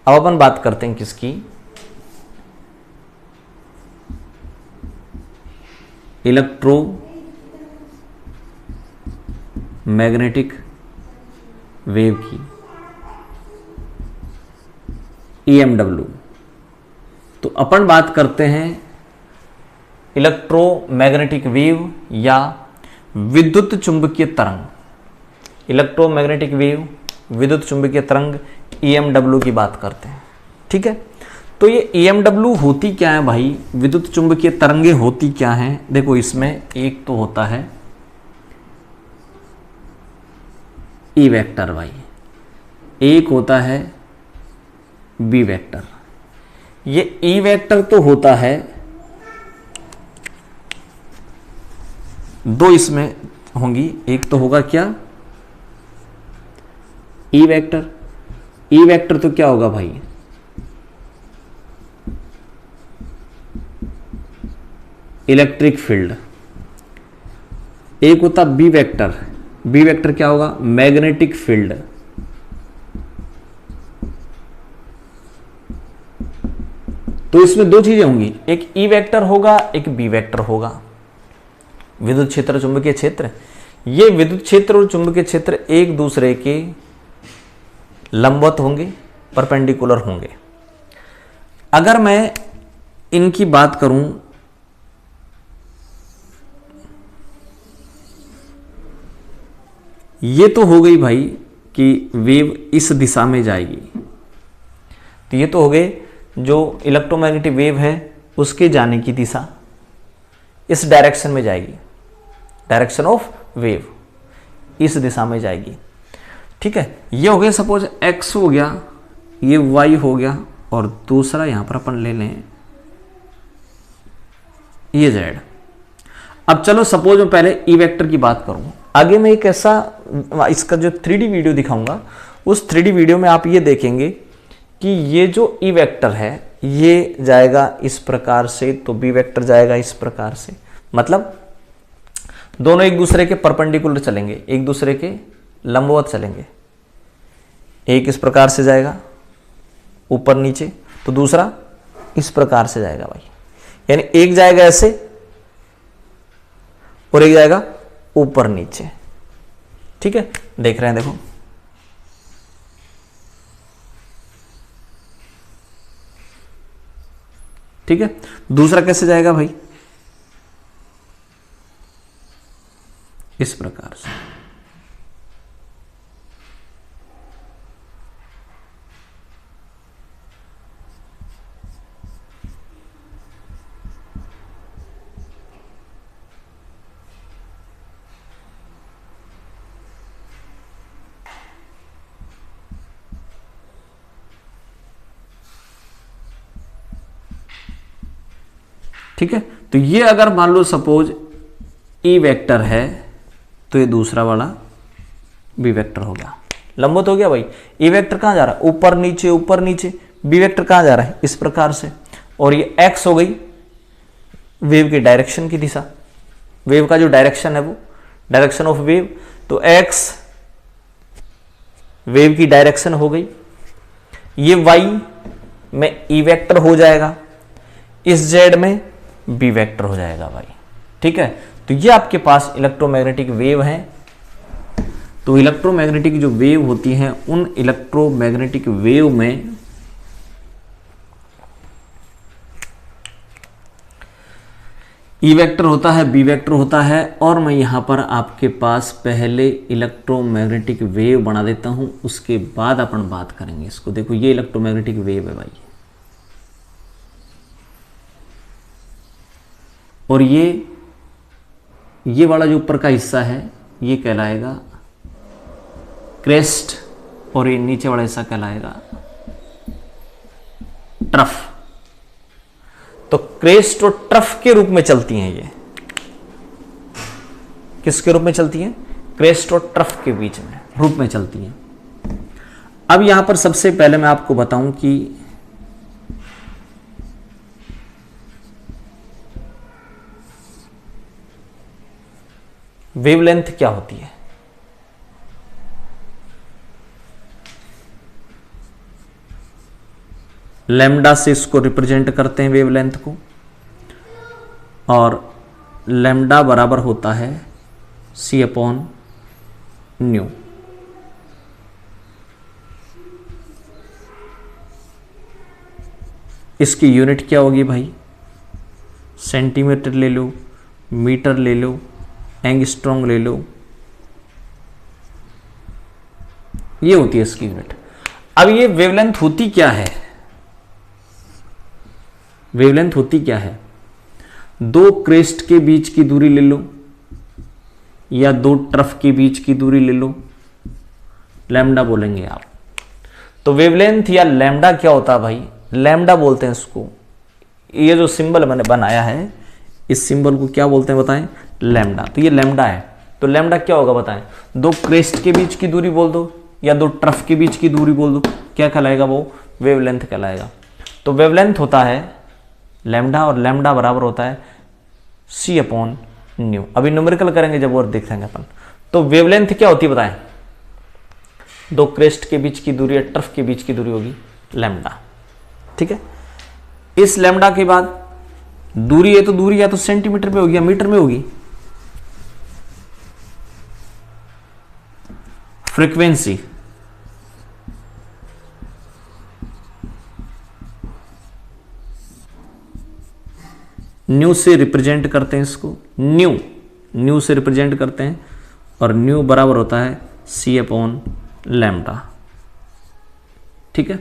अब अपन बात करते हैं किसकी, इलेक्ट्रो मैग्नेटिक वेव की, EMW। तो अपन बात करते हैं इलेक्ट्रोमैग्नेटिक वेव या विद्युत चुंबकीय तरंग। इलेक्ट्रोमैग्नेटिक वेव, विद्युत चुंबकीय तरंग, EMW की बात करते हैं। ठीक है, तो ये EMW होती क्या है भाई, विद्युत चुंबकीय तरंगे होती क्या हैं? देखो इसमें एक तो होता है E वेक्टर भाई, एक होता है B वेक्टर। ये E वेक्टर तो होता है, दो इसमें होंगी, एक तो होगा क्या E वेक्टर। E वेक्टर तो क्या होगा भाई, इलेक्ट्रिक फील्ड। एक होता B वेक्टर, B वेक्टर क्या होगा, मैग्नेटिक फील्ड। तो इसमें दो चीजें होंगी, एक E वेक्टर होगा, एक B वेक्टर होगा। विद्युत क्षेत्र, चुंबकीय क्षेत्र, ये विद्युत क्षेत्र और चुंबकीय क्षेत्र एक दूसरे के लंबवत होंगे, परपेंडिकुलर होंगे। अगर मैं इनकी बात करूं, ये तो हो गई भाई कि वेव इस दिशा में जाएगी, तो ये तो हो गए जो इलेक्ट्रोमैग्नेटिक वेव है उसके जाने की दिशा इस डायरेक्शन में जाएगी, डायरेक्शन ऑफ वेव इस दिशा में जाएगी। ठीक है, ये हो गया सपोज x हो गया, ये y हो गया, और दूसरा यहां पर अपन ले लें ये z। अब चलो सपोज मैं पहले E वेक्टर की बात करूं, आगे मैं एक ऐसा इसका जो 3D वीडियो दिखाऊंगा, उस 3D वीडियो में आप ये देखेंगे कि ये जो E वेक्टर है ये जाएगा इस प्रकार से, तो B वेक्टर जाएगा इस प्रकार से। मतलब दोनों एक दूसरे के परपेंडिकुलर चलेंगे, एक दूसरे के लंबवत चलेंगे। एक इस प्रकार से जाएगा ऊपर नीचे, तो दूसरा इस प्रकार से जाएगा भाई, यानी एक जाएगा ऐसे और एक जाएगा ऊपर नीचे। ठीक है, देख रहे हैं, देखो ठीक है। दूसरा कैसे जाएगा भाई, इस प्रकार से। ठीक है, तो ये अगर मान लो सपोज E वेक्टर है, तो ये दूसरा वाला B वेक्टर हो गया, लंबवत हो गया भाई। E वेक्टर कहां जा रहा है, ऊपर नीचे ऊपर नीचे। B वेक्टर कहां जा रहा है, इस प्रकार से। और ये x हो गई वेव की डायरेक्शन की दिशा, वेव का जो डायरेक्शन है वो डायरेक्शन ऑफ वेव, तो x वेव की डायरेक्शन हो गई। ये y में E वेक्टर हो जाएगा, इस z में B वेक्टर हो जाएगा भाई। ठीक है, तो ये आपके पास इलेक्ट्रोमैग्नेटिक वेव है। तो इलेक्ट्रोमैग्नेटिक जो वेव होती हैं, उन इलेक्ट्रोमैग्नेटिक वेव में E वेक्टर होता है, B वेक्टर होता है, और मैं यहां पर आपके पास पहले इलेक्ट्रोमैग्नेटिक वेव बना देता हूं, उसके बाद अपन बात करेंगे इसको। देखो ये इलेक्ट्रोमैग्नेटिक वेव है भाई, और ये वाला जो ऊपर का हिस्सा है ये कहलाएगा क्रेस्ट, और ये नीचे वाला हिस्सा कहलाएगा ट्रफ। तो क्रेस्ट और ट्रफ के रूप में चलती हैं ये। किसके रूप में चलती हैं, क्रेस्ट और ट्रफ के बीच में रूप में चलती हैं। अब यहां पर सबसे पहले मैं आपको बताऊं कि वेवलेंथ क्या होती है। लैम्डा से इसको रिप्रेजेंट करते हैं वेवलेंथ को, और लैम्डा बराबर होता है c/ν। इसकी यूनिट क्या होगी भाई? सेंटीमीटर ले लो, मीटर ले लो, एंगस्ट्रॉम ले लो, ये होती है इसकी यूनिट। अब ये वेवलेंथ होती क्या है? वेवलेंथ होती क्या है? दो क्रेस्ट के बीच की दूरी ले लो या दो ट्रफ के बीच की दूरी ले लो, लैम्डा बोलेंगे आप। तो वेवलेंथ या लैम्डा क्या होता है भाई? लैम्डा बोलते हैं इसको। ये जो सिंबल मैंने बनाया है, इस सिंबल को क्या बोलते हैं बताएं? लैम्डा। तो ये लैम्डा है। तो लैम्डा क्या होगा बताएं? दो क्रेस्ट के बीच की दूरी बोल दो या दो ट्रफ के बीच की दूरी बोल दो, क्या कहलाएगा? वो वेवलेंथ कहलाएगा। तो वेवलेंथ होता है लैम्डा, और लैम्डा बराबर होता है c/ν। अभी न्यूमेरिकल करेंगे जब और देखेंगे अपन। तो वेवलेंथ क्या होती है बताएं? दो क्रेस्ट के बीच की दूरी या ट्रफ के बीच की दूरी होगी लैम्डा। ठीक है। इस लैम्डा के बाद दूरी है, तो दूरी या तो सेंटीमीटर में होगी या मीटर में होगी। फ्रीक्वेंसी न्यू से रिप्रेजेंट करते हैं इसको, न्यू से रिप्रेजेंट करते हैं, और न्यू बराबर होता है c/λ। ठीक है।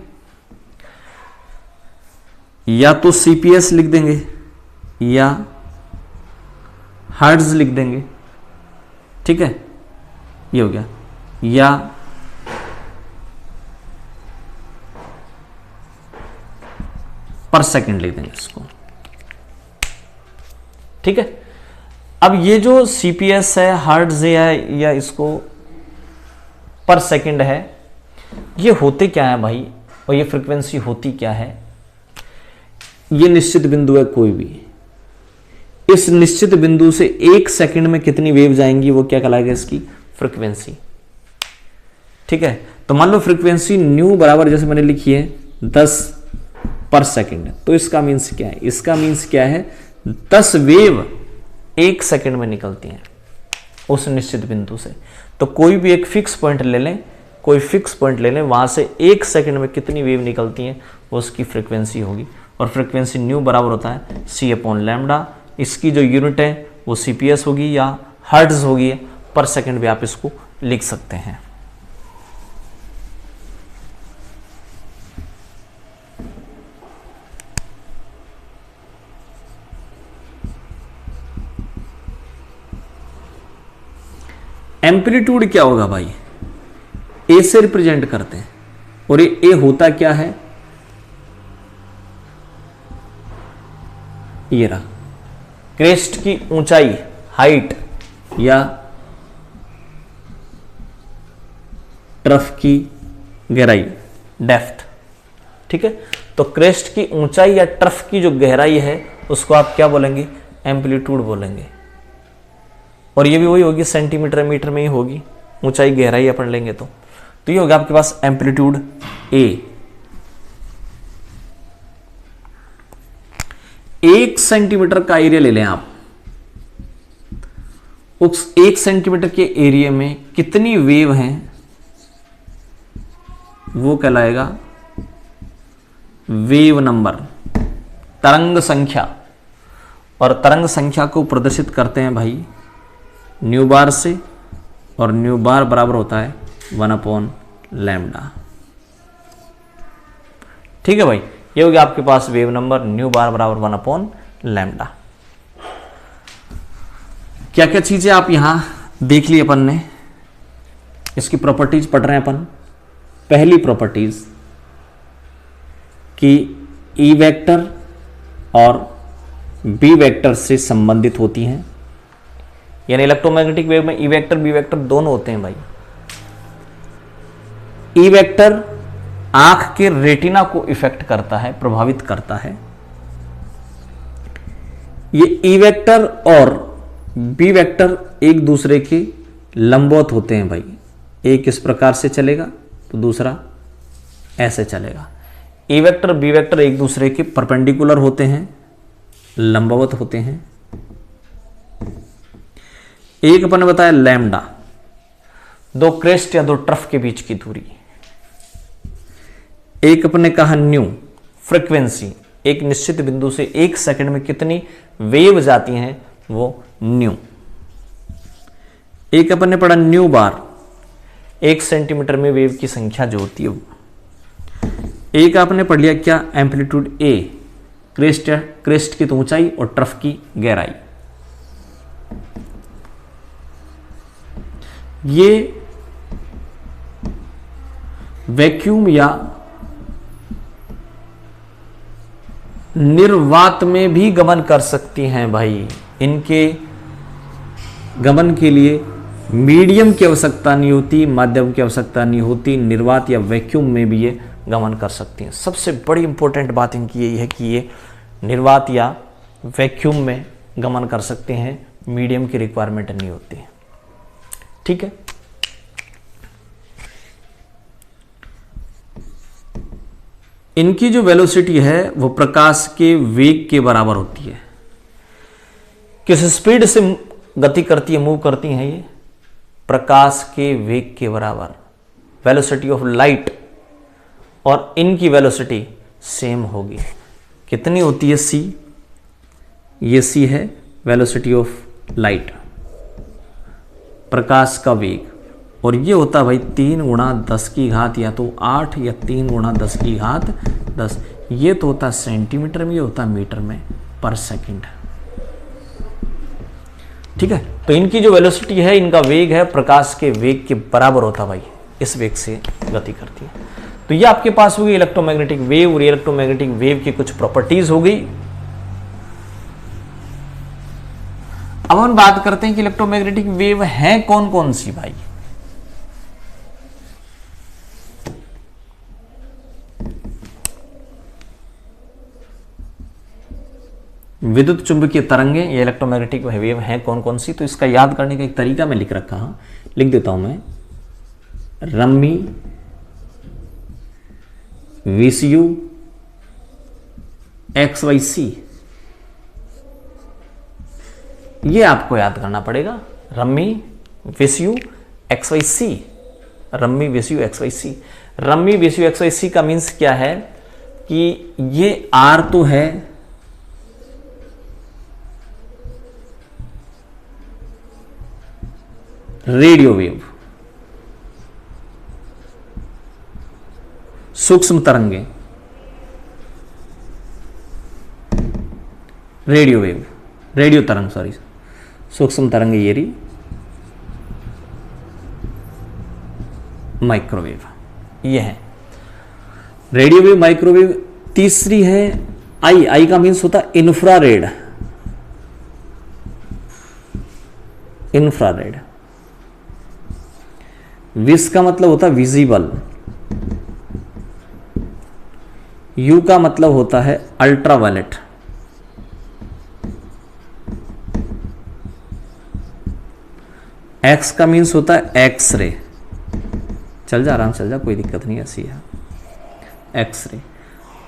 या तो CPS लिख देंगे या हर्ट्ज लिख देंगे। ठीक है, ये हो गया। या पर सेकंड लिख देंगे इसको। ठीक है। अब ये जो CPS है, हर्ट्ज है, या इसको पर सेकंड है, ये होते क्या है भाई, और ये फ्रीक्वेंसी होती क्या है? ये निश्चित बिंदु है कोई भी, इस निश्चित बिंदु से 1 सेकंड में कितनी वेव जाएंगी वो क्या कहलाएगा? इसकी फ्रीक्वेंसी। ठीक है। तो मान लो फ्रीक्वेंसी न्यू बराबर जैसे मैंने लिखी है 10 पर सेकंड, तो इसका मीन्स क्या है? इसका मीन्स क्या है? 10 वेव 1 सेकंड में निकलती हैं उस निश्चित बिंदु से। तो कोई भी एक फिक्स पॉइंट ले लें, कोई फिक्स पॉइंट ले लें, वहां से 1 सेकंड में कितनी वेव निकलती हैं वो उसकी फ्रीक्वेंसी होगी। और फ्रीक्वेंसी न्यू बराबर होता है c/λ। इसकी जो यूनिट है वो CPS होगी या हर्ट्ज होगी, पर सेकंड भी आप इसको लिख सकते हैं। एम्पलीट्यूड क्या होगा भाई? ए से रिप्रेजेंट करते हैं, और ये ए होता क्या है? ये रहा क्रेस्ट की ऊंचाई, हाइट, या ट्रफ की गहराई, डेप्थ। ठीक है। तो क्रेस्ट की ऊंचाई या ट्रफ की जो गहराई है उसको आप क्या बोलेंगे? एम्पलीट्यूड बोलेंगे। और ये भी वही होगी, सेंटीमीटर मीटर में ही होगी, ऊंचाई गहराई अपन लेंगे तो ये होगा आपके पास एम्पलीट्यूड ए। 1 सेंटीमीटर का एरिया ले लें आप, उस 1 सेंटीमीटर के एरिया में कितनी वेव हैं वो कहलाएगा वेव नंबर, तरंग संख्या। और तरंग संख्या को प्रदर्शित करते हैं भाई न्यू बार से, और न्यू बार बराबर होता है 1/λ। ठीक है भाई, ये हो गया आपके पास वेव नंबर, न्यू बार बराबर 1/λ। क्या क्या चीजें आप यहां देख ली अपन ने, इसकी प्रॉपर्टीज पढ़ रहे हैं अपन। पहली प्रॉपर्टीज कि ई वेक्टर और बी वेक्टर से संबंधित होती हैं, यानी इलेक्ट्रोमैग्नेटिक वेव में ई वेक्टर बी वेक्टर दोनों होते हैं भाई। ई वेक्टर आंख के रेटिना को इफेक्ट करता है, प्रभावित करता है। ये ई वेक्टर और बी वेक्टर एक दूसरे के लंबवत होते हैं भाई। एक इस प्रकार से चलेगा तो दूसरा ऐसे चलेगा। ए वेक्टर बी वेक्टर एक दूसरे के परपेंडिकुलर होते हैं, लंबवत होते हैं। एक अपन ने बताया लैम्डा, दो क्रेस्ट या दो ट्रफ के बीच की दूरी। एक अपन ने कहा न्यू, फ्रीक्वेंसी, एक निश्चित बिंदु से एक सेकंड में कितनी वेव जाती हैं वो न्यू। एक अपन ने पढ़ा न्यू बार, एक सेंटीमीटर में वेव की संख्या जो होती है वो। एक आपने पढ़ लिया क्या, एम्पलीट्यूड ए, क्रेस्ट की ऊंचाई और ट्रफ की गहराई। ये वैक्यूम या निर्वात में भी गमन कर सकती हैं भाई। इनके गमन के लिए मीडियम की आवश्यकता नहीं होती, माध्यम की आवश्यकता नहीं होती, निर्वात या वैक्यूम में भी ये गमन कर सकती हैं। सबसे बड़ी इंपॉर्टेंट बात इनकी यही है कि ये निर्वात या वैक्यूम में गमन कर सकते हैं, मीडियम की रिक्वायरमेंट नहीं होती है। ठीक है, इनकी जो वेलोसिटी है वो प्रकाश के वेग के बराबर होती है। किस स्पीड से गति करती है, मूव करती हैं ये, प्रकाश के वेग के बराबर, वेलोसिटी ऑफ लाइट। और इनकी वेलोसिटी सेम होगी, कितनी होती है, c, ये c है वेलोसिटी ऑफ लाइट, प्रकाश का वेग। और ये होता है भाई 3 गुणा 10 की घात या तो 8 या 3 गुणा 10 की घात 10। ये तो होता है सेंटीमीटर में, ये होता है मीटर में पर सेकंड। ठीक है, तो इनकी जो वेलोसिटी है, इनका वेग है प्रकाश के वेग के बराबर होता भाई, इस वेग से गति करती है। तो ये आपके पास हो गई इलेक्ट्रोमैग्नेटिक वेव और इलेक्ट्रोमैग्नेटिक वेव की कुछ प्रॉपर्टीज हो गई। अब हम बात करते हैं कि इलेक्ट्रोमैग्नेटिक वेव है कौन कौन सी भाई। विद्युत चुंबकीय तरंगें या इलेक्ट्रोमैग्नेटिक वेव हैं कौन कौन सी, तो इसका याद करने का एक तरीका मैं लिख रखा हूं, लिख देता हूं मैं। रम्मी, VCU, XYC, ये आपको याद करना पड़ेगा। Rummy, VCU, XYC, rummy, VCU, XYC। Rummy, VCU, XYC का मीन्स क्या है कि ये R तो है, रेडियो वेव, सूक्ष्म तरंगे, रेडियो वेव, रेडियो तरंग, सॉरी, सूक्ष्म तरंगे ये रही, माइक्रोवेव, ये है रेडियो वेव, माइक्रोवेव। तीसरी है आई, आई का मीन्स होता है इंफ्रारेड, इंफ्रारेड। विस का मतलब होता है विजिबल, यू का मतलब होता है अल्ट्रावायलेट, एक्स का मीन्स होता है एक्स रे, चल जा आराम, चल जा, कोई दिक्कत नहीं, ऐसी है एक्स रे।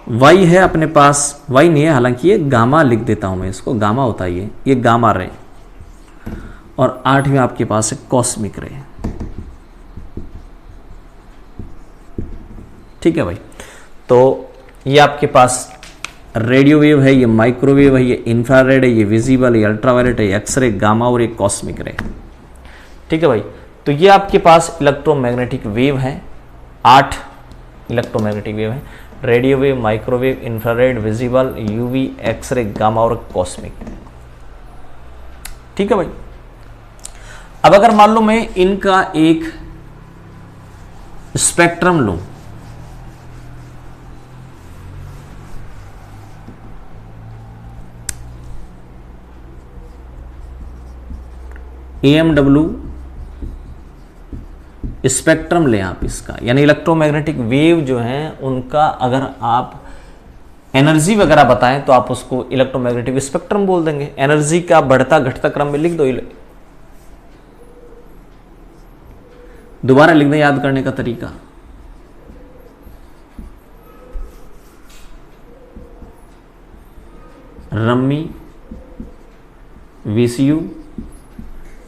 वाई है अपने पास, वाई नहीं है हालांकि, ये गामा लिख देता हूं मैं इसको, गामा होता है ये गामा रे। और 8वें आपके पास है कॉस्मिक रे। ठीक है भाई, तो ये आपके पास रेडियो वेव है, ये माइक्रोवेव है, ये इंफ्रारेड है, ये विजिबल, ये अल्ट्रावायलेट है, एक्सरे, गामा और ये कॉस्मिक रे। ठीक है भाई, तो ये आपके पास इलेक्ट्रोमैग्नेटिक वेव है, 8 इलेक्ट्रोमैग्नेटिक वेव है, radio wave, microwave, infrared, visible, UV, X ray, gamma और कॉस्मिक। ठीक है भाई, अब अगर मान लो मैं इनका एक स्पेक्ट्रम लूं, AMW स्पेक्ट्रम लें आप इसका, यानी इलेक्ट्रोमैग्नेटिक वेव जो है उनका अगर आप एनर्जी वगैरह बताएं तो आप उसको इलेक्ट्रोमैग्नेटिक स्पेक्ट्रम बोल देंगे। एनर्जी का बढ़ता घटता क्रम में लिख दो, दोबारा लिख दें, याद करने का तरीका। Rummy, VCU,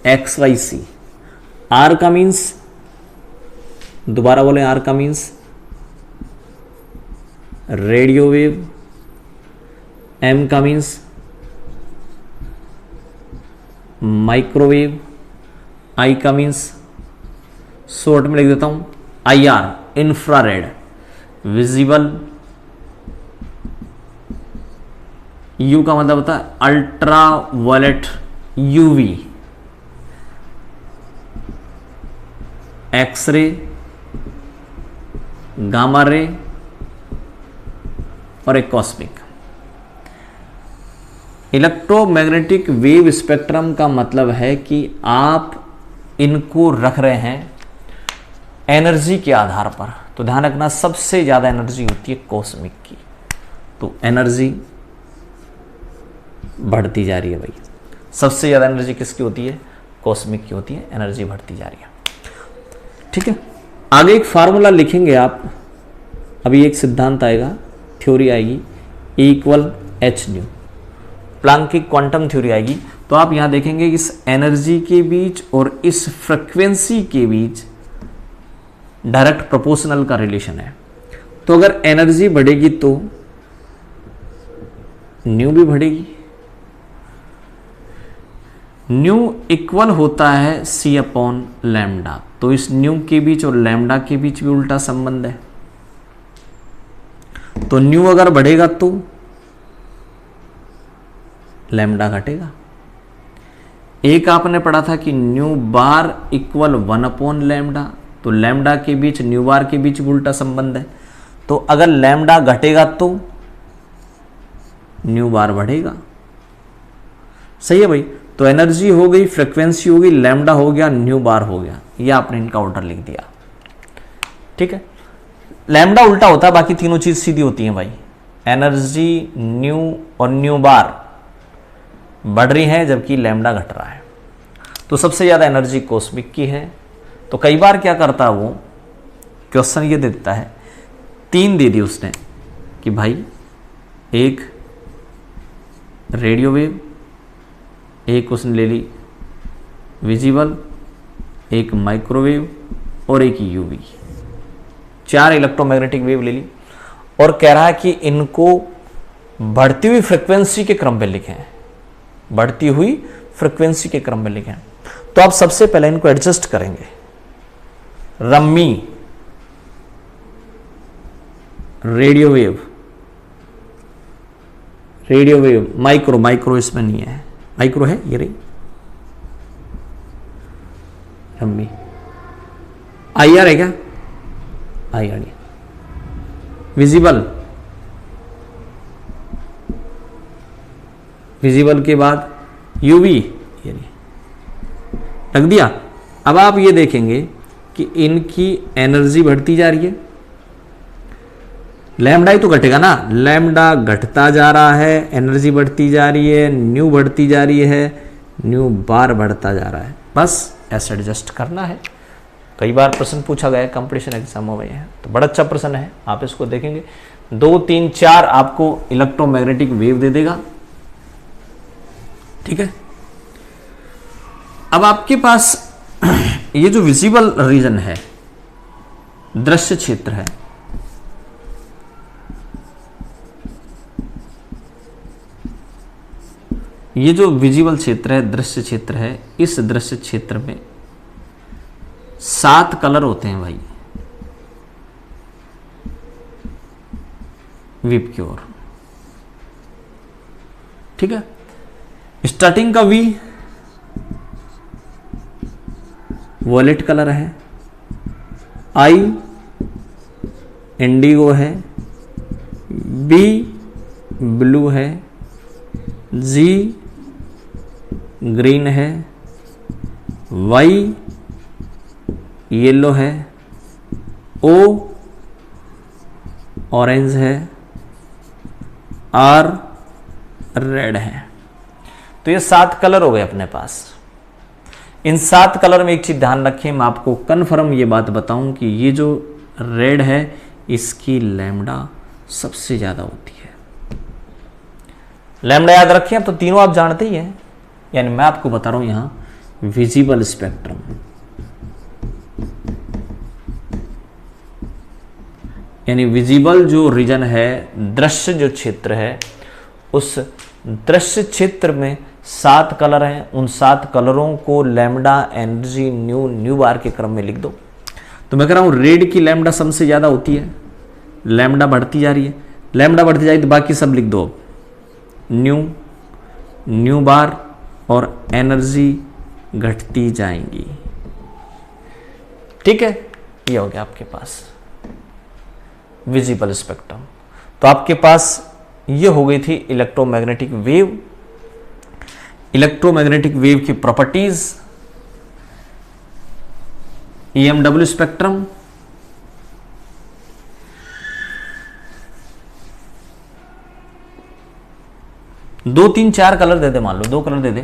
XYC। आर का मीन्स, दोबारा बोले, आर का मीन्स रेडियो वेव, एम का मीन्स माइक्रोवेव, आई का मीन्स शॉर्ट में लिख देता हूं IR, इंफ्रारेड, विजिबल, यू का मतलब होता है ultraviolet UV, X ray, gamma ray और एक कॉस्मिक। इलेक्ट्रोमैग्नेटिक वेव स्पेक्ट्रम का मतलब है कि आप इनको रख रहे हैं एनर्जी के आधार पर। तो ध्यान रखना, सबसे ज़्यादा एनर्जी होती है कॉस्मिक की। तो एनर्जी बढ़ती जा रही है भाई, सबसे ज़्यादा एनर्जी किसकी होती है? कॉस्मिक की होती है, एनर्जी बढ़ती जा रही है। ठीक है, आगे एक फार्मूला लिखेंगे आप, अभी एक सिद्धांत आएगा, थ्योरी आएगी, E=h/ν, प्लांक की क्वांटम थ्योरी आएगी। तो आप यहां देखेंगे इस एनर्जी के बीच और इस फ्रीक्वेंसी के बीच डायरेक्ट प्रोपोर्शनल का रिलेशन है। तो अगर एनर्जी बढ़ेगी तो न्यू भी बढ़ेगी। न्यू इक्वल होता है C/λ। तो इस न्यू के बीच और लैम्डा के बीच भी उल्टा संबंध है। तो न्यू अगर बढ़ेगा तो लैम्डा घटेगा। एक आपने पढ़ा था कि न्यू बार इक्वल 1/λ। तो लैम्डा के बीच, न्यू बार के बीच भी उल्टा संबंध है। तो अगर लैम्डा घटेगा तो न्यू बार बढ़ेगा। सही है भाई। तो एनर्जी हो गई, फ्रीक्वेंसी हो गई, लैम्डा हो गया, न्यू बार हो गया। ये आपने इनका ऑर्डर लिख दिया। ठीक है, लैम्डा उल्टा होता है, बाकी तीनों चीज सीधी होती हैं भाई। एनर्जी, न्यू और न्यू बार बढ़ रही है जबकि लैम्डा घट रहा है। तो सबसे ज्यादा एनर्जी कॉस्मिक की है। तो कई बार क्या करता है वो, क्वेश्चन ये देता है, 3 दे दी उसने कि भाई एक रेडियो वेव, एक उसने ले ली विजिबल, एक माइक्रोवेव और एक यूवी। 4 इलेक्ट्रोमैग्नेटिक वेव ले ली और कह रहा है कि इनको बढ़ती हुई फ्रीक्वेंसी के क्रम में लिखें, बढ़ती हुई फ्रीक्वेंसी के क्रम में लिखें। तो आप सबसे पहले इनको एडजस्ट करेंगे। Rummy, radio wave, radio wave, micro, micro इसमें नहीं है, माइक्रो है ये रही रम्मी। IR है क्या? IR है। विजिबल, विजिबल के बाद UV, ये रख दिया। अब आप ये देखेंगे कि इनकी एनर्जी बढ़ती जा रही है, लैम्डा ही तो घटेगा ना, लैम्डा घटता जा रहा है, एनर्जी बढ़ती जा रही है, न्यू बढ़ती जा रही है, न्यू बार बढ़ता जा रहा है। बस ऐसे एडजस्ट करना है। कई बार प्रश्न पूछा गया है, कंपटीशन एग्जाम में है, तो बड़ा अच्छा प्रश्न है, आप इसको देखेंगे। 2, 3, 4 आपको इलेक्ट्रोमैग्नेटिक वेव दे देगा। ठीक है, अब आपके पास ये जो विजिबल रीजन है, दृश्य क्षेत्र है, ये जो विजिबल क्षेत्र है, दृश्य क्षेत्र है, इस दृश्य क्षेत्र में 7 कलर होते हैं भाई, विप की ओर। ठीक है, स्टार्टिंग का V वॉयलेट कलर है, I इंडिगो है, B ब्लू है, G ग्रीन है, Y येलो है, O ऑरेंज है, R रेड है। तो ये 7 कलर हो गए अपने पास। इन 7 कलर में एक चीज ध्यान रखें, मैं आपको कन्फर्म ये बात बताऊं कि ये जो रेड है इसकी लैम्डा सबसे ज्यादा होती है। लैम्डा याद रखें, अब तो तीनों आप जानते ही हैं, यानी मैं आपको बता रहा हूं यहां विजिबल स्पेक्ट्रम, यानी विजिबल जो रीजन है, दृश्य जो क्षेत्र है, उस दृश्य क्षेत्र में 7 कलर हैं, उन 7 कलरों को लैम्डा एनर्जी न्यू बार के क्रम में लिख दो। तो मैं कह रहा हूं रेड की लैम्डा सबसे ज्यादा होती है, लैम्डा बढ़ती जा रही है, लैम्डा बढ़ती जाएगी तो बाकी सब लिख दो, न्यू बार, और एनर्जी घटती जाएंगी। ठीक है, ये हो गया आपके पास विजिबल स्पेक्ट्रम। तो आपके पास ये हो गई थी इलेक्ट्रोमैग्नेटिक वेव, इलेक्ट्रोमैग्नेटिक वेव की प्रॉपर्टीज, EMW स्पेक्ट्रम, दो तीन चार कलर दे दे, मान लो 2 कलर दे दे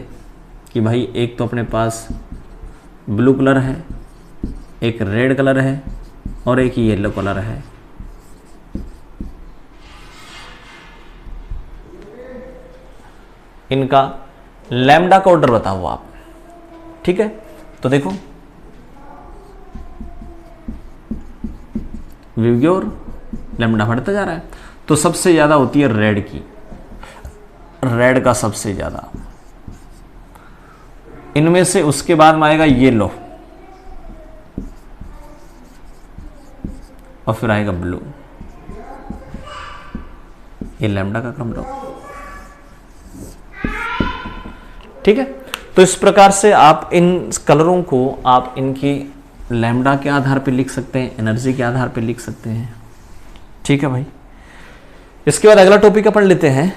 कि भाई एक तो अपने पास ब्लू कलर है, एक रेड कलर है और एक येलो कलर है। इनका लैम्डा का ऑर्डर बताओ आप। ठीक है, तो देखो विवग्योर लैम्डा बढ़ता जा रहा है, तो सबसे ज्यादा होती है रेड की, रेड का सबसे ज्यादा, इनमें से उसके बाद में आएगा येलो और फिर आएगा ब्लू। ये लैम्डा का क्रम लो। ठीक है, तो इस प्रकार से आप इन कलरों को आप इनकी लैम्डा के आधार पे लिख सकते हैं, एनर्जी के आधार पे लिख सकते हैं। ठीक है भाई, इसके बाद अगला टॉपिक अपन लेते हैं